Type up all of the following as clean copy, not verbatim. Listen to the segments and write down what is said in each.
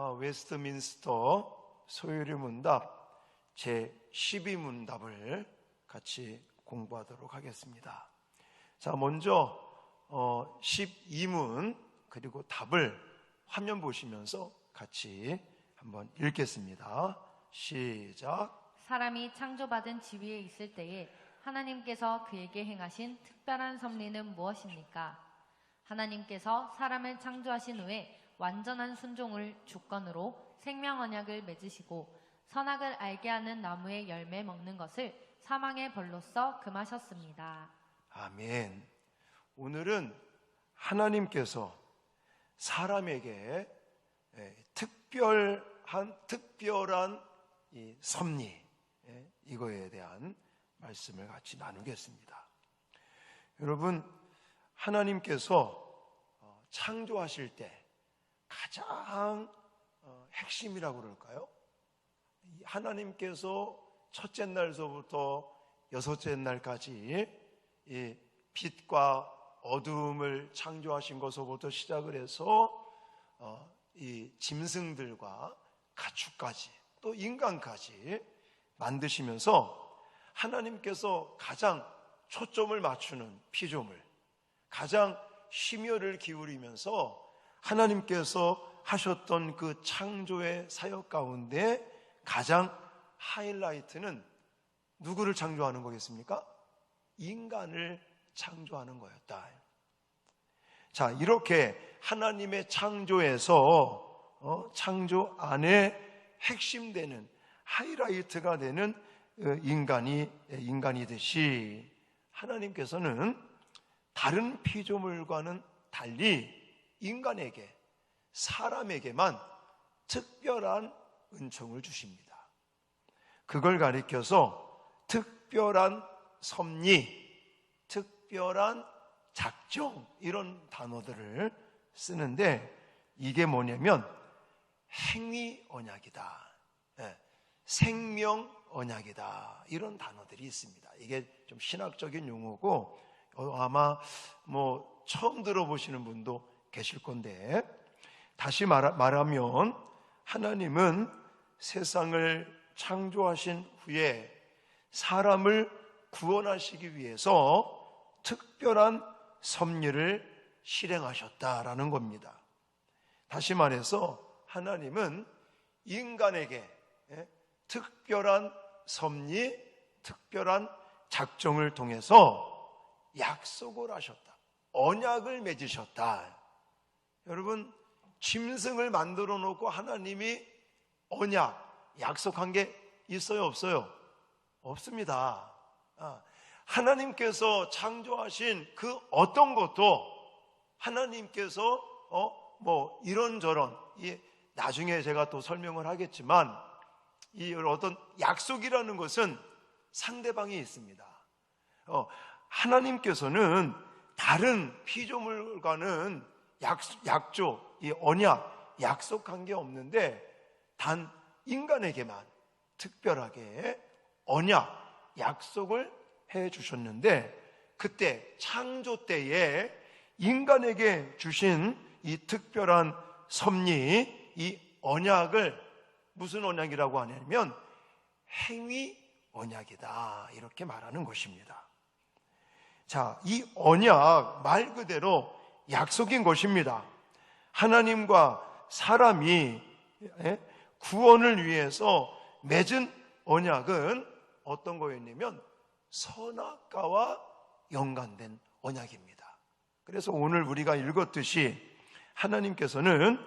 웨스트민스터 소유리 문답 제12문답을 같이 공부하도록 하겠습니다. 자, 먼저 12문 그리고 답을 화면 보시면서 같이 한번 읽겠습니다. 시작. 사람이 창조받은 지위에 있을 때에 하나님께서 그에게 행하신 특별한 섭리는 무엇입니까? 하나님께서 사람을 창조하신 후에 완전한 순종을 주권으로 생명 언약을 맺으시고 선악을 알게 하는 나무의 열매 먹는 것을 사망의 벌로써 금하셨습니다. 아멘. 오늘은 하나님께서 사람에게 특별한 이 섭리, 이거에 대한 말씀을 같이 나누겠습니다. 여러분, 하나님께서 창조하실 때 가장 핵심이라고 그럴까요? 하나님께서 첫째 날서부터 여섯째 날까지 이 빛과 어둠을 창조하신 것부터 시작을 해서 이 짐승들과 가축까지 또 인간까지 만드시면서 하나님께서 가장 초점을 맞추는 피조물, 가장 심혈을 기울이면서 하나님께서 하셨던 그 창조의 사역 가운데 가장 하이라이트는 누구를 창조하는 거겠습니까? 인간을 창조하는 거였다. 자, 이렇게 하나님의 창조에서 창조 안에 핵심되는 하이라이트가 되는 인간이듯이 하나님께서는 다른 피조물과는 달리 인간에게, 사람에게만 특별한 은총을 주십니다. 그걸 가리켜서 특별한 섭리, 특별한 작정, 이런 단어들을 쓰는데 이게 뭐냐면 행위 언약이다, 생명 언약이다, 이런 단어들이 있습니다. 이게 좀 신학적인 용어고 아마 처음 들어보시는 분도 계실 건데, 다시 말하면 하나님은 세상을 창조하신 후에 사람을 구원하시기 위해서 특별한 섭리를 실행하셨다라는 겁니다. 다시 말해서 하나님은 인간에게 특별한 섭리, 특별한 작정을 통해서 약속을 하셨다, 언약을 맺으셨다. 여러분, 짐승을 만들어 놓고 하나님이 언약, 약속한 게 있어요, 없어요? 없습니다. 하나님께서 창조하신 그 어떤 것도 하나님께서 이런저런, 나중에 제가 또 설명을 하겠지만 이 어떤 약속이라는 것은 상대방이 있습니다. 하나님께서는 다른 피조물과는 약조, 이 언약, 약속한 게 없는데 단 인간에게만 특별하게 언약, 약속을 해 주셨는데, 그때 창조 때에 인간에게 주신 이 특별한 섭리, 이 언약을 무슨 언약이라고 하냐면 행위 언약이다, 이렇게 말하는 것입니다. 자, 이 언약 말 그대로 약속인 것입니다. 하나님과 사람이 구원을 위해서 맺은 언약은 어떤 거였냐면 선악과와 연관된 언약입니다. 그래서 오늘 우리가 읽었듯이 하나님께서는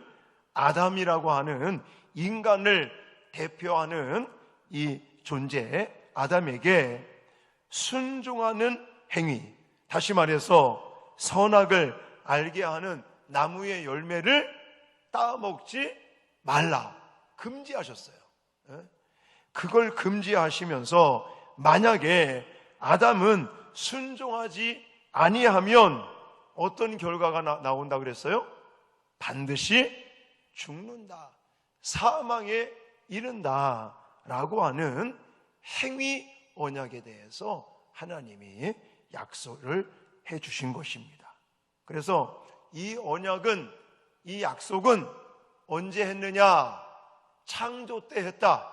아담이라고 하는 인간을 대표하는 이 존재 아담에게 순종하는 행위, 다시 말해서 선악을 알게 하는 나무의 열매를 따먹지 말라, 금지하셨어요. 그걸 금지하시면서 만약에 아담은 순종하지 아니하면 어떤 결과가 나온다 그랬어요? 반드시 죽는다, 사망에 이른다 라고 하는 행위 언약에 대해서 하나님이 약속을 해 주신 것입니다. 그래서 이 언약은, 이 약속은 언제 했느냐? 창조 때 했다.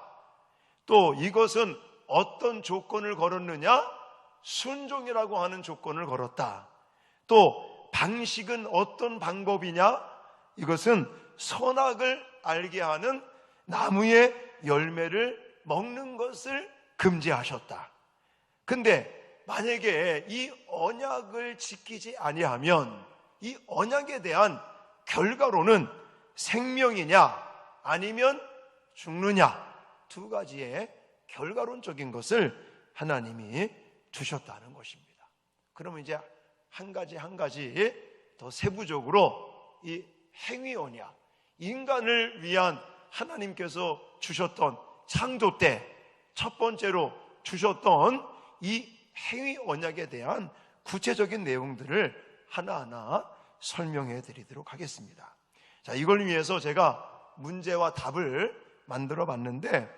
또 이것은 어떤 조건을 걸었느냐? 순종이라고 하는 조건을 걸었다. 또 방식은 어떤 방법이냐? 이것은 선악을 알게 하는 나무의 열매를 먹는 것을 금지하셨다. 근데 만약에 이 언약을 지키지 아니하면 이 언약에 대한 결과로는 생명이냐 아니면 죽느냐, 두 가지의 결과론적인 것을 하나님이 주셨다는 것입니다. 그러면 이제 한 가지 한 가지 더 세부적으로 이 행위 언약, 인간을 위한 하나님께서 주셨던 창조 때 첫 번째로 주셨던 이 행위 언약에 대한 구체적인 내용들을 하나하나 설명해 드리도록 하겠습니다. 자, 이걸 위해서 제가 문제와 답을 만들어 봤는데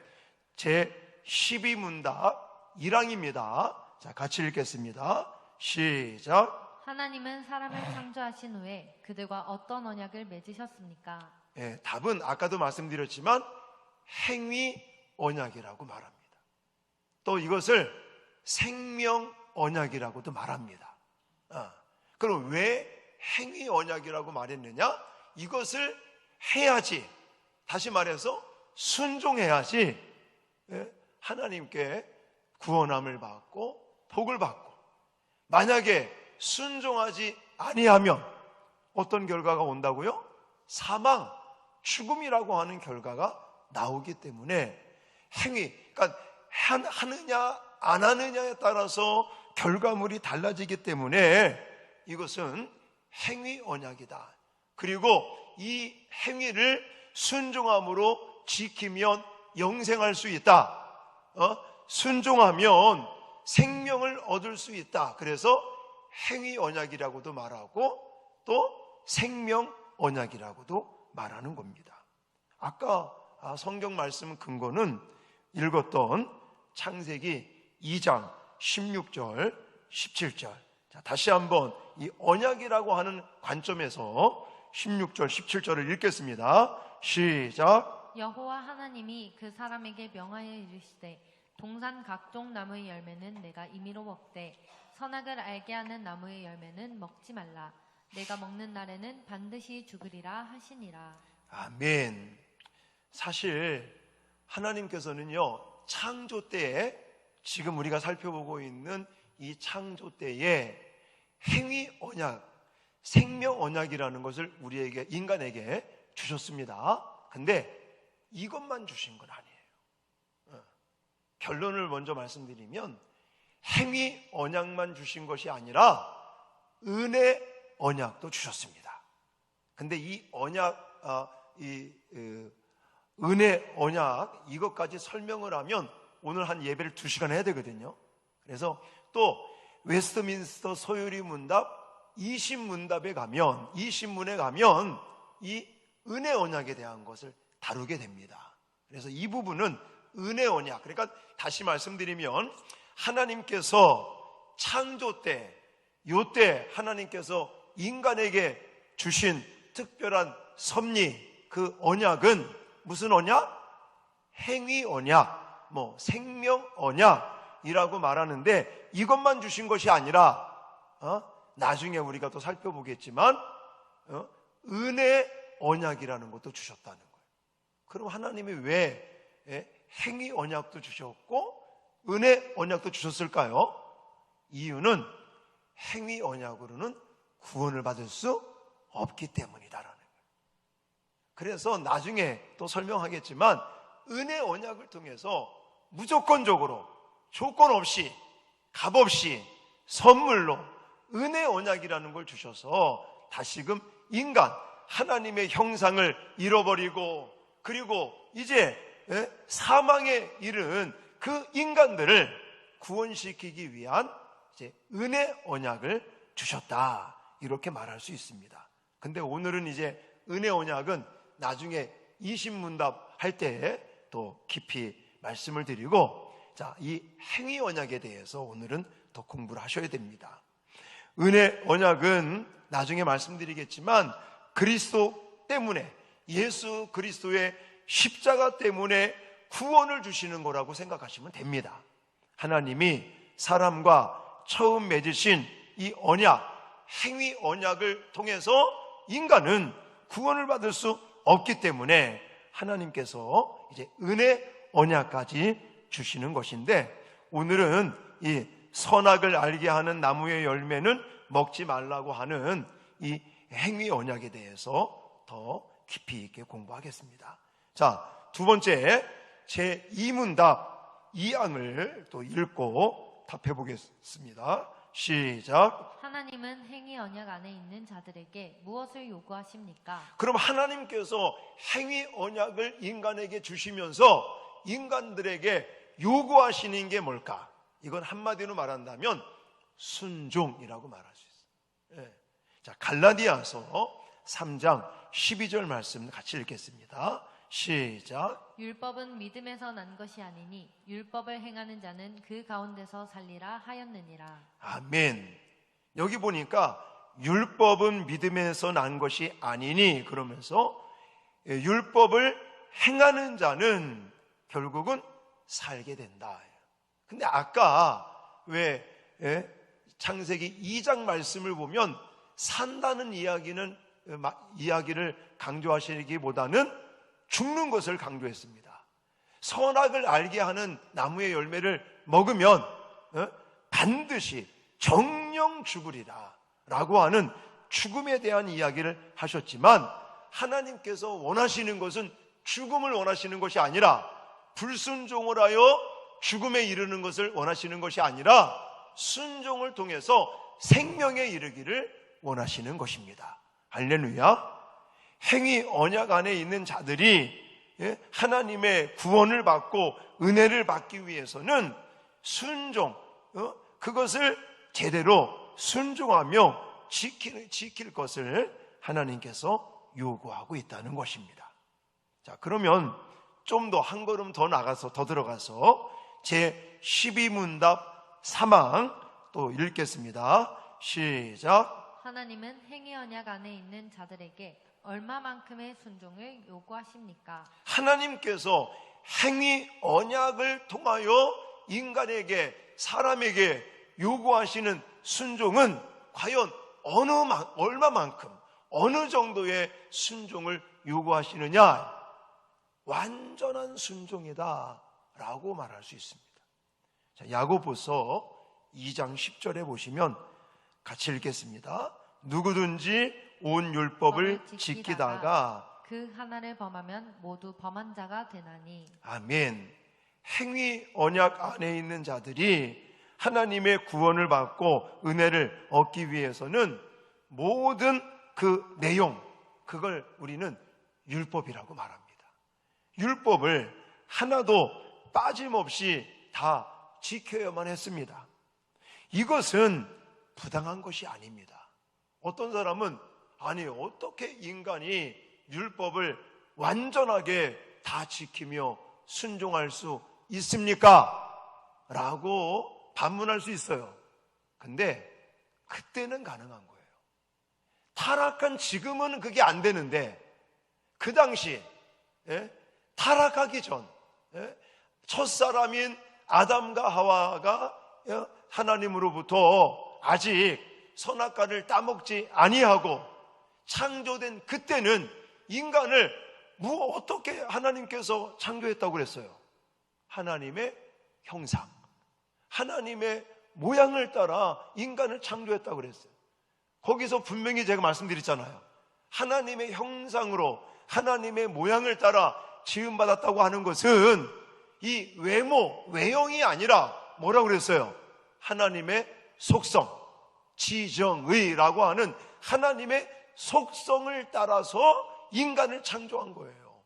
제 12문답 1항입니다. 자, 같이 읽겠습니다. 시작. 하나님은 사람을 창조하신 후에 그들과 어떤 언약을 맺으셨습니까? 답은 아까도 말씀드렸지만 행위 언약이라고 말합니다. 또 이것을 생명 언약이라고도 말합니다. 그럼 왜 행위 언약이라고 말했느냐? 이것을 해야지, 다시 말해서 순종해야지 하나님께 구원함을 받고 복을 받고, 만약에 순종하지 아니하면 어떤 결과가 온다고요? 사망, 죽음이라고 하는 결과가 나오기 때문에 행위, 그러니까 하느냐 안 하느냐에 따라서 결과물이 달라지기 때문에 이것은 행위 언약이다. 그리고 이 행위를 순종함으로 지키면 영생할 수 있다. 순종하면 생명을 얻을 수 있다. 그래서 행위 언약이라고도 말하고 또 생명 언약이라고도 말하는 겁니다. 아까 성경 말씀 근거는 읽었던 창세기 2장 16절 17절. 자, 다시 한번 이 언약이라고 하는 관점에서 16절 17절을 읽겠습니다. 시작. 여호와 하나님이 그 사람에게 명하여 이르시되 동산 각종 나무의 열매는 내가 임의로 먹되 선악을 알게 하는 나무의 열매는 먹지 말라. 내가 먹는 날에는 반드시 죽으리라 하시니라. 아멘. 사실 하나님께서는요, 창조 때에, 지금 우리가 살펴보고 있는 이 창조 때에 행위 언약, 생명 언약이라는 것을 우리에게, 인간에게 주셨습니다. 근데 이것만 주신 건 아니에요. 결론을 먼저 말씀드리면 행위 언약만 주신 것이 아니라 은혜 언약도 주셨습니다. 근데 이 언약, 은혜 언약, 이것까지 설명을 하면 오늘 한 예배를 2시간 해야 되거든요. 그래서 또 웨스트민스터 소요리 문답 20문답에 가면, 20문에 가면 이 은혜 언약에 대한 것을 다루게 됩니다. 그래서 이 부분은 은혜 언약, 그러니까 다시 말씀드리면 하나님께서 창조 때, 요때 하나님께서 인간에게 주신 특별한 섭리, 그 언약은 무슨 언약? 행위 언약, 생명 언약이라고 말하는데, 이것만 주신 것이 아니라 나중에 우리가 또 살펴보겠지만 은혜 언약이라는 것도 주셨다는 거예요. 그럼 하나님이 왜 행위 언약도 주셨고 은혜 언약도 주셨을까요? 이유는 행위 언약으로는 구원을 받을 수 없기 때문이다라는 거예요. 그래서 나중에 또 설명하겠지만 은혜 언약을 통해서 무조건적으로 조건 없이 값 없이 선물로 은혜 언약이라는 걸 주셔서 다시금 인간, 하나님의 형상을 잃어버리고, 그리고 이제 사망에 이른 그 인간들을 구원시키기 위한 이제 은혜 언약을 주셨다, 이렇게 말할 수 있습니다. 근데 오늘은 이제 은혜 언약은 나중에 20문답 할 때 또 깊이 말씀을 드리고, 자, 이 행위 언약에 대해서 오늘은 더 공부를 하셔야 됩니다. 은혜 언약은 나중에 말씀드리겠지만 그리스도 때문에, 예수 그리스도의 십자가 때문에 구원을 주시는 거라고 생각하시면 됩니다. 하나님이 사람과 처음 맺으신 이 언약, 행위 언약을 통해서 인간은 구원을 받을 수 없기 때문에 하나님께서 이제 은혜 언약까지 주시는 것인데, 오늘은 이 선악을 알게 하는 나무의 열매는 먹지 말라고 하는 이 행위 언약에 대해서 더 깊이 있게 공부하겠습니다. 자, 두 번째 제2문답 2항을 또 읽고 답해 보겠습니다. 시작. 하나님은 행위 언약 안에 있는 자들에게 무엇을 요구하십니까? 그럼 하나님께서 행위 언약을 인간에게 주시면서 인간들에게 요구하시는 게 뭘까? 이건 한마디로 말한다면 순종이라고 말할 수 있어요. 예. 자, 갈라디아서 3장 12절 말씀 같이 읽겠습니다. 시작. 율법은 믿음에서 난 것이 아니니 율법을 행하는 자는 그 가운데서 살리라 하였느니라. 아멘. 여기 보니까 율법은 믿음에서 난 것이 아니니, 그러면서 율법을 행하는 자는 결국은 살게 된다. 근데 아까 왜 창세기 2장 말씀을 보면 산다는 이야기를 강조하시기보다는 죽는 것을 강조했습니다. 선악을 알게 하는 나무의 열매를 먹으면 반드시 정령 죽으리라 라고 하는 죽음에 대한 이야기를 하셨지만, 하나님께서 원하시는 것은 죽음을 원하시는 것이 아니라, 불순종을 하여 죽음에 이르는 것을 원하시는 것이 아니라 순종을 통해서 생명에 이르기를 원하시는 것입니다. 할렐루야. 행위 언약 안에 있는 자들이 하나님의 구원을 받고 은혜를 받기 위해서는 순종, 그것을 제대로 순종하며 지킬 것을 하나님께서 요구하고 있다는 것입니다. 자, 그러면 좀 더 한 걸음 더 나가서 더 들어가서 제 12문답 3항 또 읽겠습니다. 시작. 하나님은 행위 언약 안에 있는 자들에게 얼마만큼의 순종을 요구하십니까? 하나님께서 행위 언약을 통하여 인간에게, 사람에게 요구하시는 순종은 과연 얼마만큼, 어느 정도의 순종을 요구하시느냐? 완전한 순종이다 라고 말할 수 있습니다. 자, 야고보서 2장 10절에 보시면 같이 읽겠습니다. 누구든지 온 율법을 지키다가 그 하나를 범하면 모두 범한 자가 되나니. 아멘. 행위 언약 안에 있는 자들이 하나님의 구원을 받고 은혜를 얻기 위해서는 모든 그 내용, 그걸 우리는 율법이라고 말합니다. 율법을 하나도 빠짐없이 다 지켜야만 했습니다. 이것은 부당한 것이 아닙니다. 어떤 사람은 아니, 어떻게 인간이 율법을 완전하게 다 지키며 순종할 수 있습니까? 라고 반문할 수 있어요. 근데 그때는 가능한 거예요. 타락한 지금은 그게 안 되는데, 그 당시 타락하기 전 첫사람인 아담과 하와가 하나님으로부터 아직 선악과를 따먹지 아니하고 창조된 그때는 인간을 어떻게 하나님께서 창조했다고 그랬어요? 하나님의 형상, 하나님의 모양을 따라 인간을 창조했다고 그랬어요. 거기서 분명히 제가 말씀드렸잖아요. 하나님의 형상으로 하나님의 모양을 따라 지음받았다고 하는 것은 이 외형이 아니라 뭐라고 그랬어요? 하나님의 속성, 지정의라고 하는 하나님의 속성을 따라서 인간을 창조한 거예요.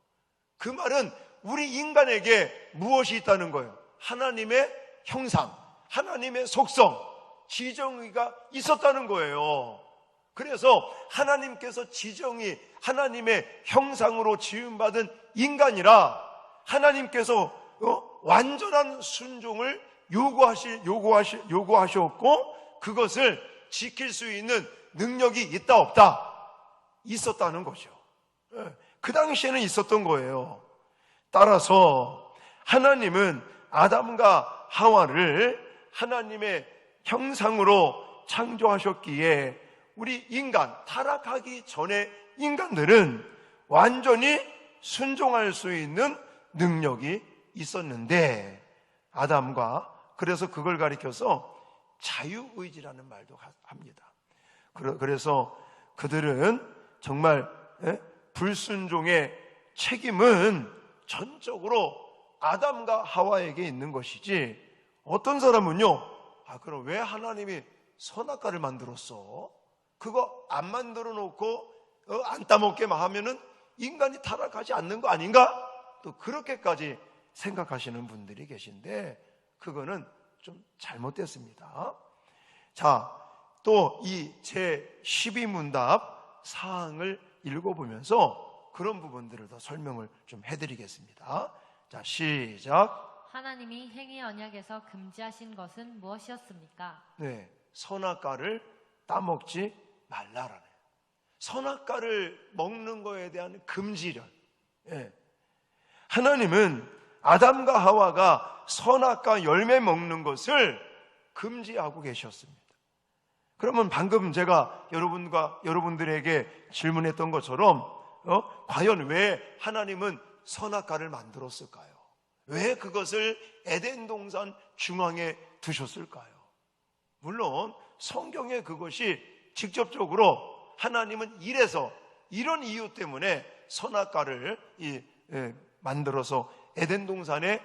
그 말은 우리 인간에게 무엇이 있다는 거예요? 하나님의 형상, 하나님의 속성, 지정의가 있었다는 거예요. 그래서 하나님께서 지정의, 하나님의 형상으로 지음받은 인간이라 하나님께서 완전한 순종을 요구하셨고 그것을 지킬 수 있는 능력이 있다 없다? 있었다는 거죠. 그 당시에는 있었던 거예요. 따라서 하나님은 아담과 하와를 하나님의 형상으로 창조하셨기에 우리 인간, 타락하기 전에 인간들은 완전히 순종할 수 있는 능력이 있었는데 아담과, 그래서 그걸 가리켜서 자유의지라는 말도 합니다. 그래서 그들은 정말 불순종의 책임은 전적으로 아담과 하와에게 있는 것이지, 어떤 사람은요, 그럼 왜 하나님이 선악과를 만들었어? 그거 안 만들어 놓고 안 따먹게만 하면은 인간이 타락하지 않는 거 아닌가? 또 그렇게까지 생각하시는 분들이 계신데 그거는 좀 잘못됐습니다. 자, 또 이 제12문답 사항을 읽어보면서 그런 부분들을 더 설명을 좀 해드리겠습니다. 자, 시작. 하나님이 행위 언약에서 금지하신 것은 무엇이었습니까? 네, 선악과를 따먹지 말라라네. 선악과를 먹는 거에 대한 금지령. 예. 하나님은 아담과 하와가 선악과 열매 먹는 것을 금지하고 계셨습니다. 그러면 방금 제가 여러분들에게 질문했던 것처럼 과연 왜 하나님은 선악과를 만들었을까요? 왜 그것을 에덴 동산 중앙에 두셨을까요? 물론 성경에 그것이 직접적으로 하나님은 이런 이유 때문에 선악과를 만들어서 에덴 동산에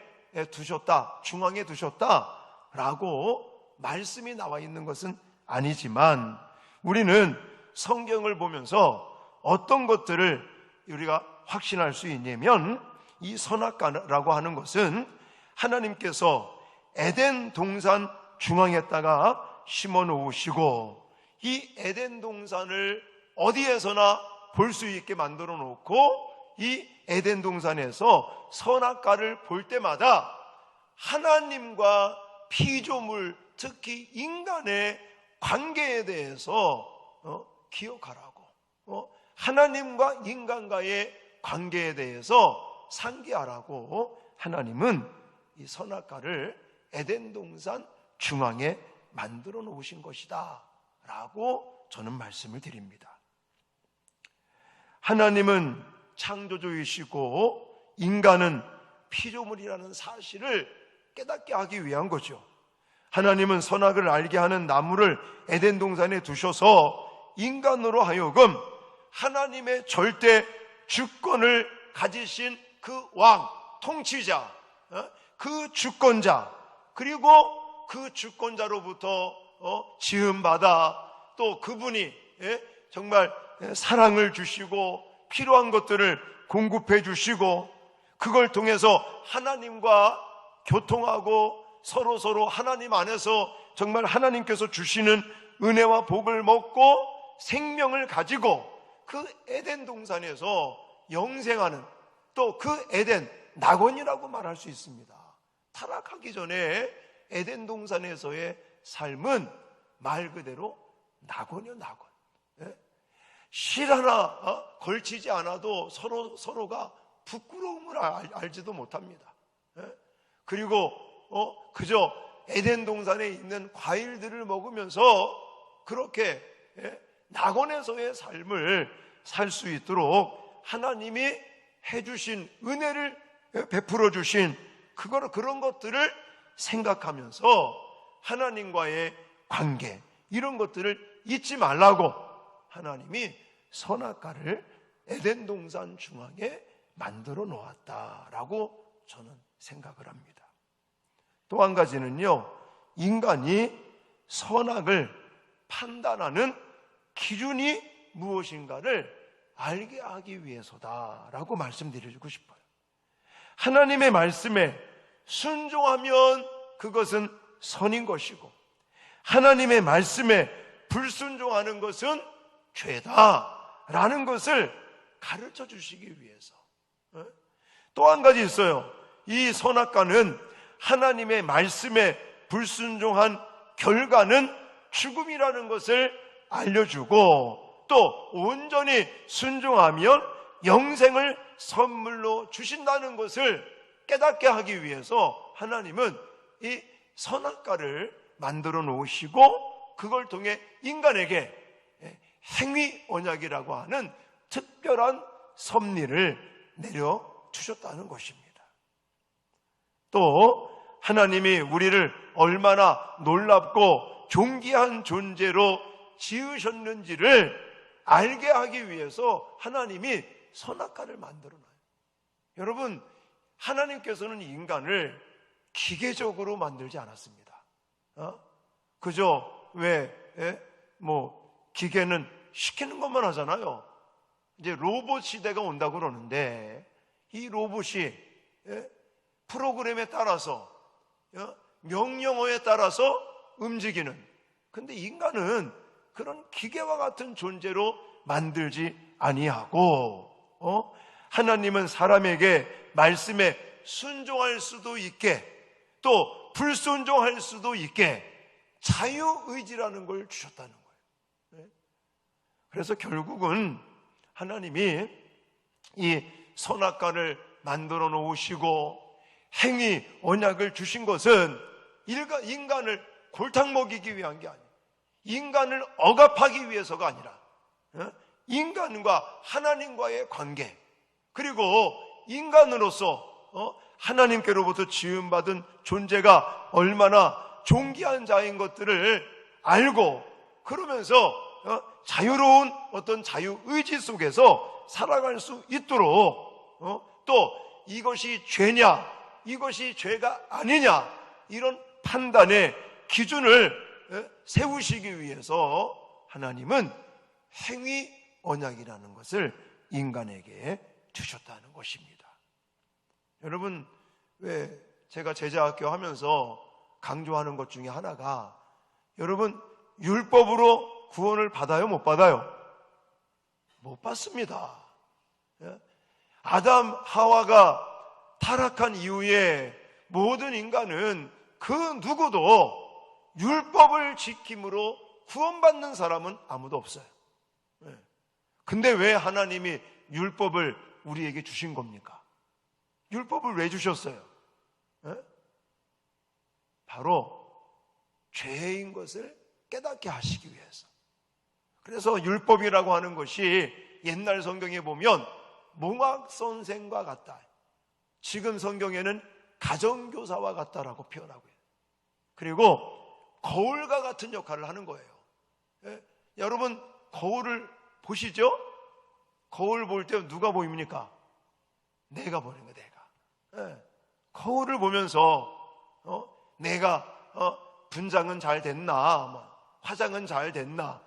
두셨다, 중앙에 두셨다라고 말씀이 나와 있는 것은 아니지만 우리는 성경을 보면서 어떤 것들을 우리가 확신할 수 있냐면 이 선악과라고 하는 것은 하나님께서 에덴 동산 중앙에다가 심어 놓으시고 이 에덴 동산을 어디에서나 볼 수 있게 만들어 놓고 이 에덴 동산에서 선악과를 볼 때마다 하나님과 피조물, 특히 인간의 관계에 대해서 기억하라고, 하나님과 인간과의 관계에 대해서 상기하라고 하나님은 이 선악과를 에덴 동산 중앙에 만들어 놓으신 것이다 라고 저는 말씀을 드립니다. 하나님은 창조주이시고 인간은 피조물이라는 사실을 깨닫게 하기 위한 거죠. 하나님은 선악을 알게 하는 나무를 에덴 동산에 두셔서 인간으로 하여금 하나님의 절대 주권을 가지신 그 왕, 통치자, 그 주권자, 그리고 그 주권자로부터 지음받아 또 그분이 정말 사랑을 주시고 필요한 것들을 공급해 주시고 그걸 통해서 하나님과 교통하고 서로 하나님 안에서 정말 하나님께서 주시는 은혜와 복을 먹고 생명을 가지고 그 에덴 동산에서 영생하는, 또 그 에덴, 낙원이라고 말할 수 있습니다. 타락하기 전에 에덴 동산에서의 삶은 말 그대로 낙원이요, 낙원. 실 하나 걸치지 않아도 서로가 부끄러움을 알지도 못합니다. 그리고 그저 에덴 동산에 있는 과일들을 먹으면서 그렇게 낙원에서의 삶을 살 수 있도록 하나님이 해주신 은혜를 베풀어 주신 그런 것들을 생각하면서 하나님과의 관계, 이런 것들을 잊지 말라고 하나님이 선악과를 에덴 동산 중앙에 만들어 놓았다라고 저는 생각을 합니다. 또 한 가지는요, 인간이 선악을 판단하는 기준이 무엇인가를 알게 하기 위해서다라고 말씀드리고 싶어요. 하나님의 말씀에 순종하면 그것은 선인 것이고 하나님의 말씀에 불순종하는 것은 죄다라는 것을 가르쳐 주시기 위해서. 또 한 가지 있어요. 이 선악과는 하나님의 말씀에 불순종한 결과는 죽음이라는 것을 알려주고 또 온전히 순종하면 영생을 선물로 주신다는 것을 깨닫게 하기 위해서 하나님은 이 선악과를 만들어 놓으시고 그걸 통해 인간에게 행위 언약이라고 하는 특별한 섭리를 내려주셨다는 것입니다. 또 하나님이 우리를 얼마나 놀랍고 존귀한 존재로 지으셨는지를 알게 하기 위해서 하나님이 선악과를 만들어놔요. 여러분, 하나님께서는 인간을 기계적으로 만들지 않았습니다. 그저 기계는 시키는 것만 하잖아요. 이제 로봇 시대가 온다고 그러는데 이 로봇이 프로그램에 따라서 명령어에 따라서 움직이는, 근데 인간은 그런 기계와 같은 존재로 만들지 아니하고 하나님은 사람에게 말씀에 순종할 수도 있게 또 불순종할 수도 있게 자유의지라는 걸 주셨다는 거예요. 그래서 결국은 하나님이 이 선악과를 만들어 놓으시고 행위 언약을 주신 것은 인간을 골탕 먹이기 위한 게 아니에요. 인간을 억압하기 위해서가 아니라 인간과 하나님과의 관계, 그리고 인간으로서 하나님께로부터 지음받은 존재가 얼마나 존귀한 자인 것들을 알고, 그러면서 자유로운 어떤 자유의지 속에서 살아갈 수 있도록 또 이것이 죄냐 이것이 죄가 아니냐 이런 판단의 기준을 세우시기 위해서 하나님은 행위 언약이라는 것을 인간에게 주셨다는 것입니다. 여러분, 왜 제가 제자학교 하면서 강조하는 것 중에 하나가, 여러분, 율법으로 구원을 받아요? 못 받아요? 못 받습니다. 아담, 하와가 타락한 이후에 모든 인간은 그 누구도 율법을 지킴으로 구원받는 사람은 아무도 없어요. 근데 왜 하나님이 율법을 우리에게 주신 겁니까? 율법을 왜 주셨어요? 바로 죄인 것을 깨닫게 하시기 위해서. 그래서 율법이라고 하는 것이 옛날 성경에 보면 몽학선생과 같다, 지금 성경에는 가정교사와 같다라고 표현하고 있어요. 그리고 거울과 같은 역할을 하는 거예요. 여러분, 거울을 보시죠? 거울 볼 때 누가 보입니까? 내가 보는 거예요. 내가. 거울을 보면서 내가 분장은 잘 됐나, 화장은 잘 됐나,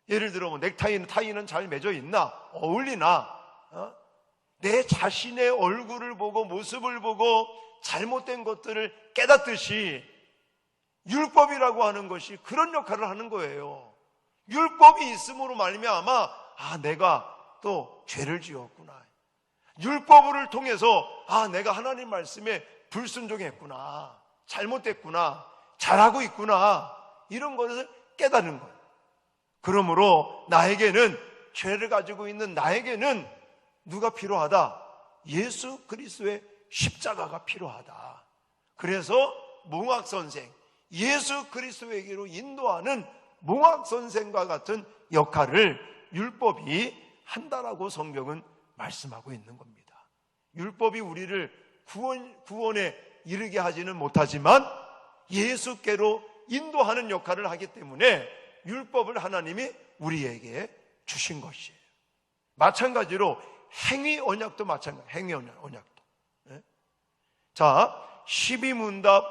예를 들어 뭐 타이는 잘 맺어 있나, 어울리나, 내 자신의 얼굴을 보고 모습을 보고 잘못된 것들을 깨닫듯이 율법이라고 하는 것이 그런 역할을 하는 거예요. 율법이 있음으로 말미암아 내가 또 죄를 지었구나, 율법을 통해서 내가 하나님 말씀에 불순종했구나, 잘못됐구나, 잘하고 있구나, 이런 것을 깨닫는 거예요. 그러므로 나에게는, 죄를 가지고 있는 나에게는 누가 필요하다? 예수 그리스도의 십자가가 필요하다. 그래서 몽학선생, 예수 그리스도에게로 인도하는 몽학선생과 같은 역할을 율법이 한다라고 성경은 말씀하고 있는 겁니다. 율법이 우리를 구원에 이르게 하지는 못하지만 예수께로 인도하는 역할을 하기 때문에 율법을 하나님이 우리에게 주신 것이에요. 마찬가지로 행위 언약도 마찬가지예요. 행위 언약도. 자, 12문답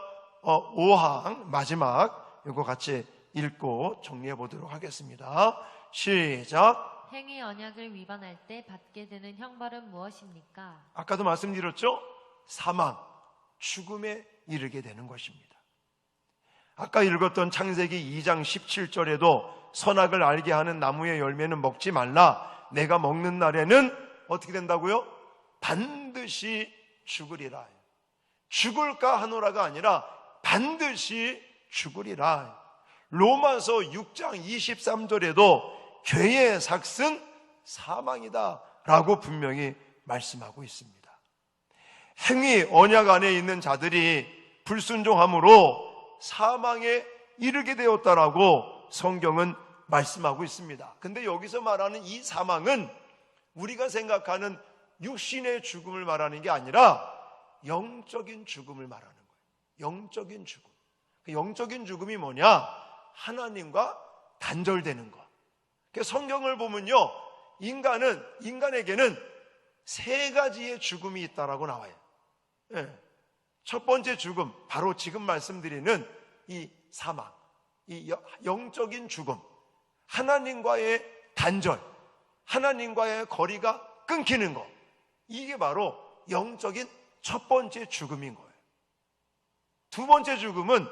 5항 마지막 이거 같이 읽고 정리해 보도록 하겠습니다. 시작. 행위 언약을 위반할 때 받게 되는 형벌은 무엇입니까? 아까도 말씀드렸죠? 사망, 죽음에 이르게 되는 것입니다. 아까 읽었던 창세기 2장 17절에도 선악을 알게 하는 나무의 열매는 먹지 말라, 내가 먹는 날에는 어떻게 된다고요? 반드시 죽으리라. 죽을까 하노라가 아니라 반드시 죽으리라. 로마서 6장 23절에도 죄의 삭은 사망이다 라고 분명히 말씀하고 있습니다. 행위 언약 안에 있는 자들이 불순종함으로 사망에 이르게 되었다라고 성경은 말씀하고 있습니다. 근데 여기서 말하는 이 사망은 우리가 생각하는 육신의 죽음을 말하는 게 아니라 영적인 죽음을 말하는 거예요. 영적인 죽음. 그 영적인 죽음이 뭐냐? 하나님과 단절되는 것. 성경을 보면요, 인간에게는 세 가지의 죽음이 있다라고 나와요. 첫 번째 죽음, 바로 지금 말씀드리는 이 사망, 이 영적인 죽음, 하나님과의 단절, 하나님과의 거리가 끊기는 것, 이게 바로 영적인 첫 번째 죽음인 거예요. 두 번째 죽음은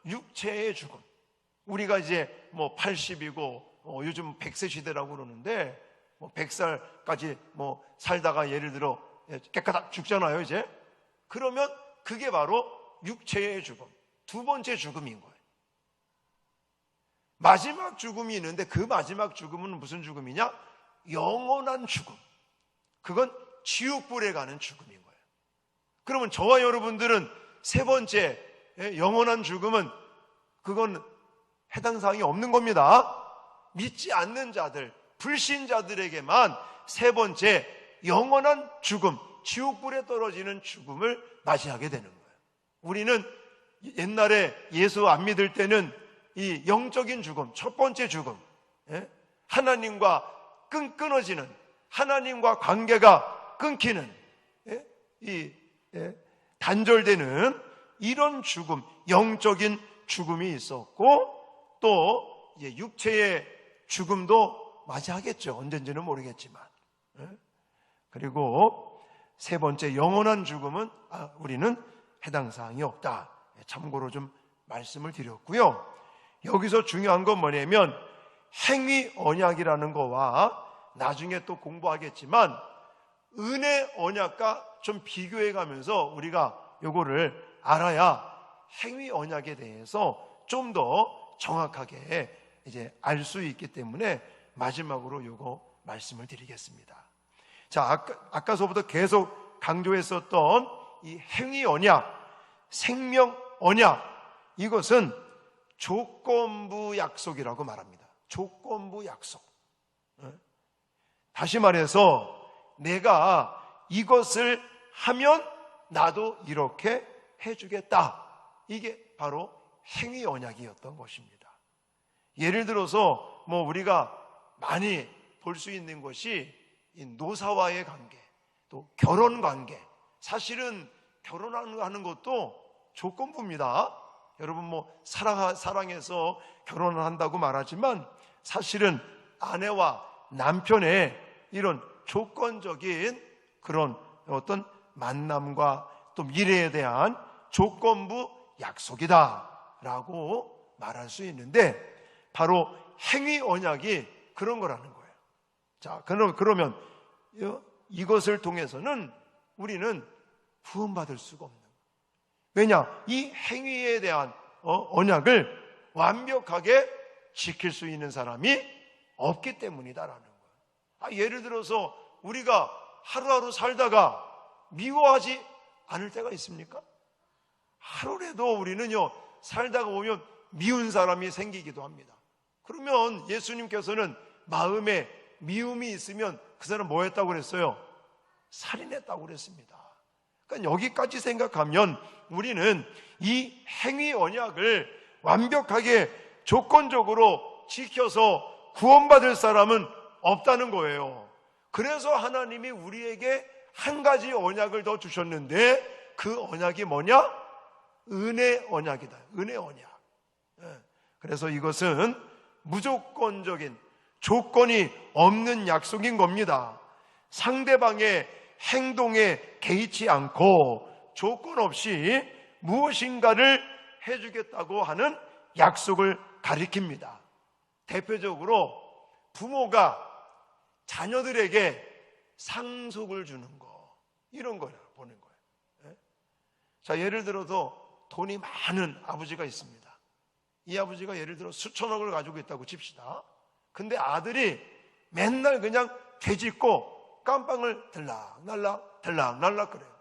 육체의 죽음. 우리가 이제 80이고 요즘 100세 시대라고 그러는데 100살까지 살다가 예를 들어 깨끗하게 죽잖아요, 이제. 그러면 그게 바로 육체의 죽음, 두 번째 죽음인 거예요. 마지막 죽음이 있는데 그 마지막 죽음은 무슨 죽음이냐? 영원한 죽음. 그건 지옥불에 가는 죽음인 거예요. 그러면 저와 여러분들은 세 번째 영원한 죽음은 그건 해당 사항이 없는 겁니다. 믿지 않는 자들, 불신자들에게만 세 번째 영원한 죽음, 지옥불에 떨어지는 죽음을 맞이하게 되는 거예요. 우리는 옛날에 예수 안 믿을 때는 이 영적인 죽음, 첫 번째 죽음, 하나님과 끊어지는, 하나님과 관계가 끊기는, 단절되는 이런 죽음, 영적인 죽음이 있었고, 또 육체의 죽음도 맞이하겠죠. 언젠지는 모르겠지만. 그리고 세 번째 영원한 죽음은 우리는 해당 사항이 없다. 참고로 좀 말씀을 드렸고요. 여기서 중요한 건 뭐냐면 행위 언약이라는 거와 나중에 또 공부하겠지만 은혜 언약과 좀 비교해 가면서 우리가 요거를 알아야 행위 언약에 대해서 좀 더 정확하게 이제 알 수 있기 때문에 마지막으로 요거 말씀을 드리겠습니다. 자, 아까서부터 계속 강조했었던 이 행위 언약, 생명 언약, 이것은 조건부 약속이라고 말합니다. 조건부 약속. 다시 말해서 내가 이것을 하면 나도 이렇게 해주겠다. 이게 바로 행위 언약이었던 것입니다. 예를 들어서 우리가 많이 볼 수 있는 것이 이 노사와의 관계, 또 결혼 관계. 사실은 결혼하는 것도 조건부입니다. 여러분 사랑해서 결혼을 한다고 말하지만 사실은 아내와 남편의 이런 조건적인 그런 어떤 만남과 또 미래에 대한 조건부 약속이다라고 말할 수 있는데 바로 행위 언약이 그런 거라는 거예요. 자, 그러면 이것을 통해서는 우리는 구원받을 수가 없는 거예요. 왜냐? 이 행위에 대한 언약을 완벽하게 지킬 수 있는 사람이 없기 때문이다라는 거예요. 예를 들어서 우리가 하루하루 살다가 미워하지 않을 때가 있습니까? 하루라도 우리는요 살다가 보면 미운 사람이 생기기도 합니다. 그러면 예수님께서는 마음에 미움이 있으면 그 사람 뭐 했다고 그랬어요? 살인했다고 그랬습니다. 그러니까 여기까지 생각하면 우리는 이 행위 언약을 완벽하게 조건적으로 지켜서 구원받을 사람은 없다는 거예요. 그래서 하나님이 우리에게 한 가지 언약을 더 주셨는데 그 언약이 뭐냐? 은혜 언약이다. 은혜 언약. 그래서 이것은 무조건적인 조건이 없는 약속인 겁니다. 상대방의 행동에 개의치 않고 조건 없이 무엇인가를 해주겠다고 하는 약속을 가리킵니다. 대표적으로 부모가 자녀들에게 상속을 주는 거, 이런 걸 보는 거예요. 자, 예를 들어서 돈이 많은 아버지가 있습니다. 이 아버지가 예를 들어 수천억을 가지고 있다고 칩시다. 근데 아들이 맨날 그냥 되짓고 깜빵을 들락날락 그래요.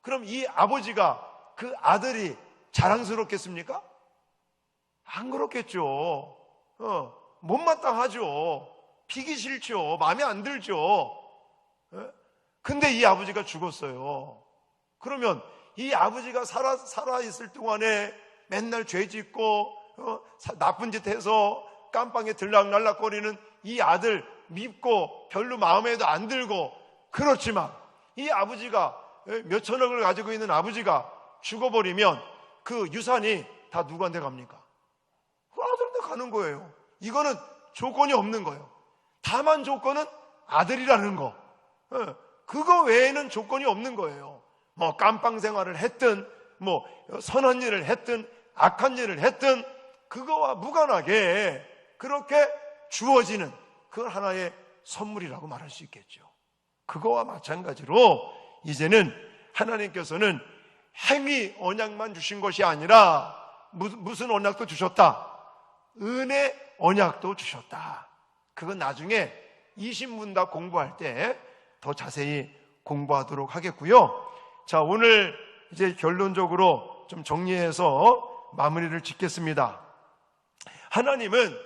그럼 이 아버지가 그 아들이 자랑스럽겠습니까? 안 그렇겠죠. 못마땅하죠. 피기 싫죠. 마음에 안 들죠. 근데 이 아버지가 죽었어요. 그러면 이 아버지가 살아있을 동안에 맨날 죄 짓고 나쁜 짓 해서 깜빵에 들락날락거리는 이 아들 밉고 별로 마음에도 안 들고, 그렇지만 이 아버지가 몇천억을 가지고 있는 아버지가 죽어버리면 그 유산이 다 누구한테 갑니까? 그 아들한테 가는 거예요. 이거는 조건이 없는 거예요. 다만 조건은 아들이라는 거, 그거 외에는 조건이 없는 거예요. 뭐 깜빵 생활을 했든 뭐 선한 일을 했든 악한 일을 했든 그거와 무관하게 그렇게 주어지는 그걸 하나의 선물이라고 말할 수 있겠죠. 그거와 마찬가지로 이제는 하나님께서는 행위 언약만 주신 것이 아니라 무슨 언약도 주셨다? 은혜 언약도 주셨다. 그건 나중에 이 신문답 공부할 때 더 자세히 공부하도록 하겠고요. 자, 오늘 이제 결론적으로 좀 정리해서 마무리를 짓겠습니다. 하나님은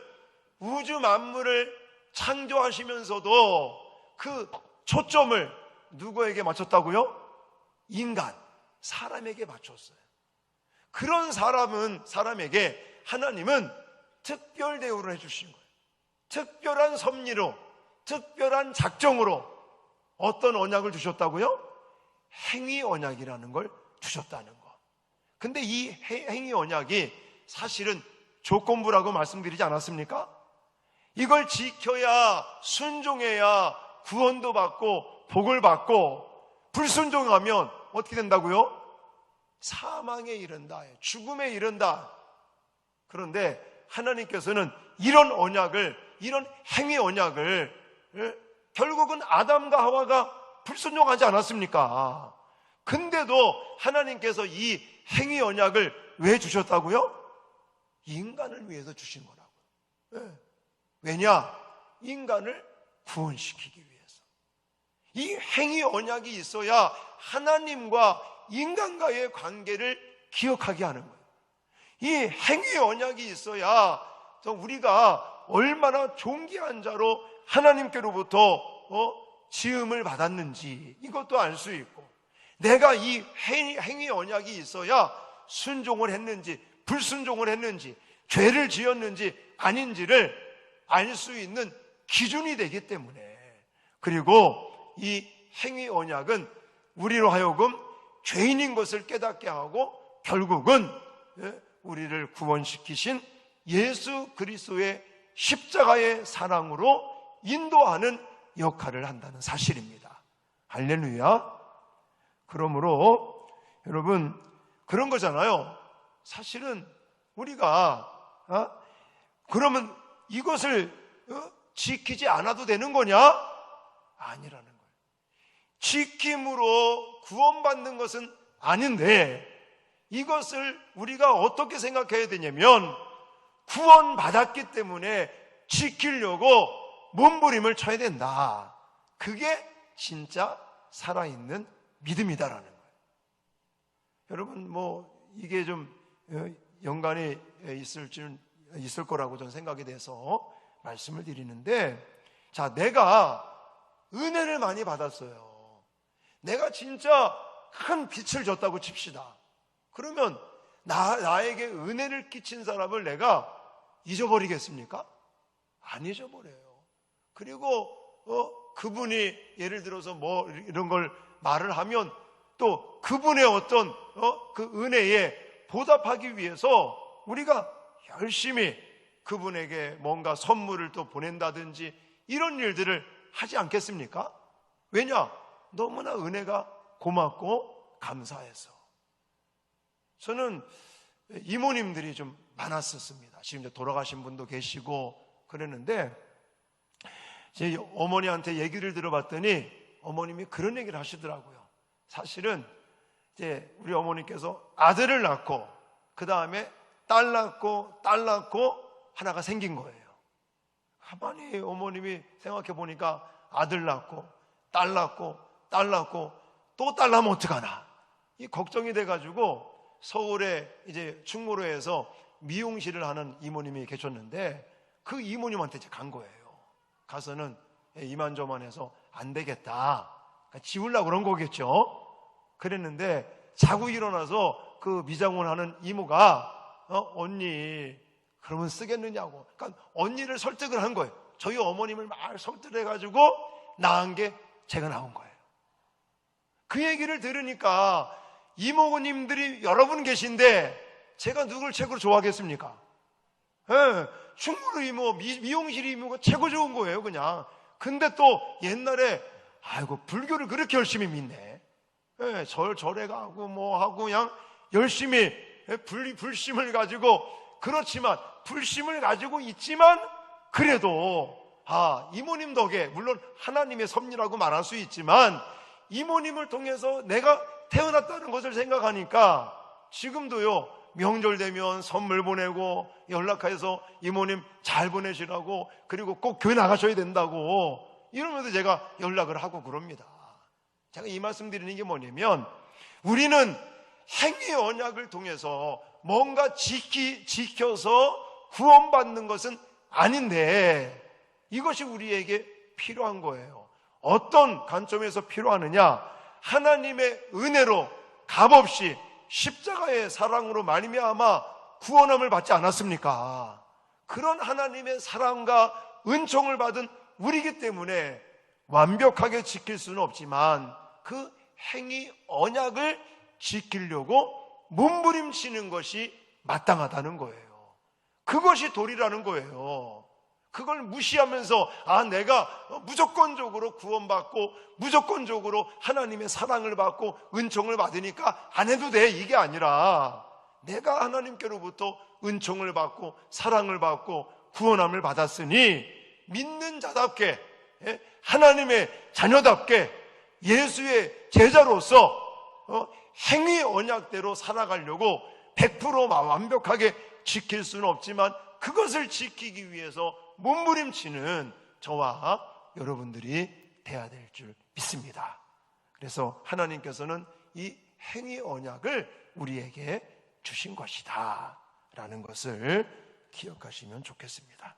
우주 만물을 창조하시면서도 그 초점을 누구에게 맞췄다고요? 인간, 사람에게 맞췄어요. 그런 사람에게 하나님은 특별 대우를 해주신 거예요. 특별한 섭리로, 특별한 작정으로 어떤 언약을 주셨다고요? 행위 언약이라는 걸 주셨다는 거. 근데 이 행위 언약이 사실은 조건부라고 말씀드리지 않았습니까? 이걸 지켜야, 순종해야 구원도 받고 복을 받고, 불순종하면 어떻게 된다고요? 사망에 이른다, 죽음에 이른다. 그런데 하나님께서는 이런 언약을, 이런 행위 언약을 결국은 아담과 하와가 불순종하지 않았습니까? 근데도 하나님께서 이 행위 언약을 왜 주셨다고요? 인간을 위해서 주신 거라고요. 왜냐? 인간을 구원시키기 위해서. 이 행위 언약이 있어야 하나님과 인간과의 관계를 기억하게 하는 거예요. 이 행위 언약이 있어야 우리가 얼마나 존귀한 자로 하나님께로부터 지음을 받았는지 이것도 알 수 있고, 내가 이 행위 언약이 있어야 순종을 했는지 불순종을 했는지, 죄를 지었는지 아닌지를 알 수 있는 기준이 되기 때문에, 그리고 이 행위 언약은 우리로 하여금 죄인인 것을 깨닫게 하고 결국은 우리를 구원시키신 예수 그리스도의 십자가의 사랑으로 인도하는 역할을 한다는 사실입니다. 할렐루야. 그러므로 여러분, 그런 거잖아요. 사실은 우리가 그러면 이것을 지키지 않아도 되는 거냐? 아니라는 거예요. 지킴으로 구원받는 것은 아닌데, 이것을 우리가 어떻게 생각해야 되냐면, 구원받았기 때문에 지키려고 몸부림을 쳐야 된다. 그게 진짜 살아있는 믿음이다라는 거예요. 여러분, 이게 좀 연관이 있을 거라고 저는 생각이 돼서 말씀을 드리는데, 자, 내가 은혜를 많이 받았어요. 내가 진짜 큰 빛을 줬다고 칩시다. 그러면 나에게 은혜를 끼친 사람을 내가 잊어버리겠습니까? 안 잊어버려요. 그리고 그분이 예를 들어서 이런 걸 말을 하면 또 그분의 어떤 그 은혜에 보답하기 위해서 우리가 열심히 그분에게 뭔가 선물을 또 보낸다든지 이런 일들을 하지 않겠습니까? 왜냐? 너무나 은혜가 고맙고 감사해서. 저는 이모님들이 좀 많았었습니다. 지금 이제 돌아가신 분도 계시고 그랬는데, 제 어머니한테 얘기를 들어봤더니 어머님이 그런 얘기를 하시더라고요. 사실은 이제 우리 어머니께서 아들을 낳고 그 다음에 딸 낳고 하나가 생긴 거예요. 가만히 어머님이 생각해 보니까 아들 낳고 딸 낳고 또 딸 낳으면 어떡하나, 이 걱정이 돼가지고 서울에 이제 충무로에서 미용실을 하는 이모님이 계셨는데 그 이모님한테 이제 간 거예요. 가서는 이만저만해서 안 되겠다, 그러니까 지우려고 그런 거겠죠. 그랬는데 자고 일어나서 그 미장원 하는 이모가 언니 그러면 쓰겠느냐고, 그러니까 언니를 설득을 한 거예요. 저희 어머님을 막 설득해가지고 낳은 게 제가 나온 거예요. 그 얘기를 들으니까 이모님들이 여러분 계신데 제가 누굴 최고로 좋아하겠습니까? 예, 충무로 이모, 미용실 이모가 최고 좋은 거예요, 그냥. 근데 또 옛날에 아이고 불교를 그렇게 열심히 믿네. 예, 절에 가고 뭐 하고 그냥 열심히 불심을 가지고, 그렇지만 불심을 가지고 있지만 그래도 이모님 덕에, 물론 하나님의 섭리라고 말할 수 있지만 이모님을 통해서 내가 태어났다는 것을 생각하니까 지금도요, 명절 되면 선물 보내고 연락해서 이모님 잘 보내시라고, 그리고 꼭 교회 나가셔야 된다고 이러면서 제가 연락을 하고 그럽니다. 제가 이 말씀 드리는 게 뭐냐면, 우리는 행위 언약을 통해서 뭔가 지켜서 구원받는 것은 아닌데 이것이 우리에게 필요한 거예요. 어떤 관점에서 필요하느냐? 하나님의 은혜로 값없이 십자가의 사랑으로 말미암아 구원함을 받지 않았습니까? 그런 하나님의 사랑과 은총을 받은 우리이기 때문에 완벽하게 지킬 수는 없지만 그 행위 언약을 지키려고 몸부림치는 것이 마땅하다는 거예요. 그것이 도리라는 거예요. 그걸 무시하면서 내가 무조건적으로 구원받고 무조건적으로 하나님의 사랑을 받고 은총을 받으니까 안 해도 돼, 이게 아니라 내가 하나님께로부터 은총을 받고 사랑을 받고 구원함을 받았으니 믿는 자답게, 하나님의 자녀답게 예수의 제자로서 행위 언약대로 살아가려고 100% 완벽하게 지킬 수는 없지만 그것을 지키기 위해서 몸부림치는 저와 여러분들이 돼야 될 줄 믿습니다. 그래서 하나님께서는 이 행위 언약을 우리에게 주신 것이다 라는 것을 기억하시면 좋겠습니다.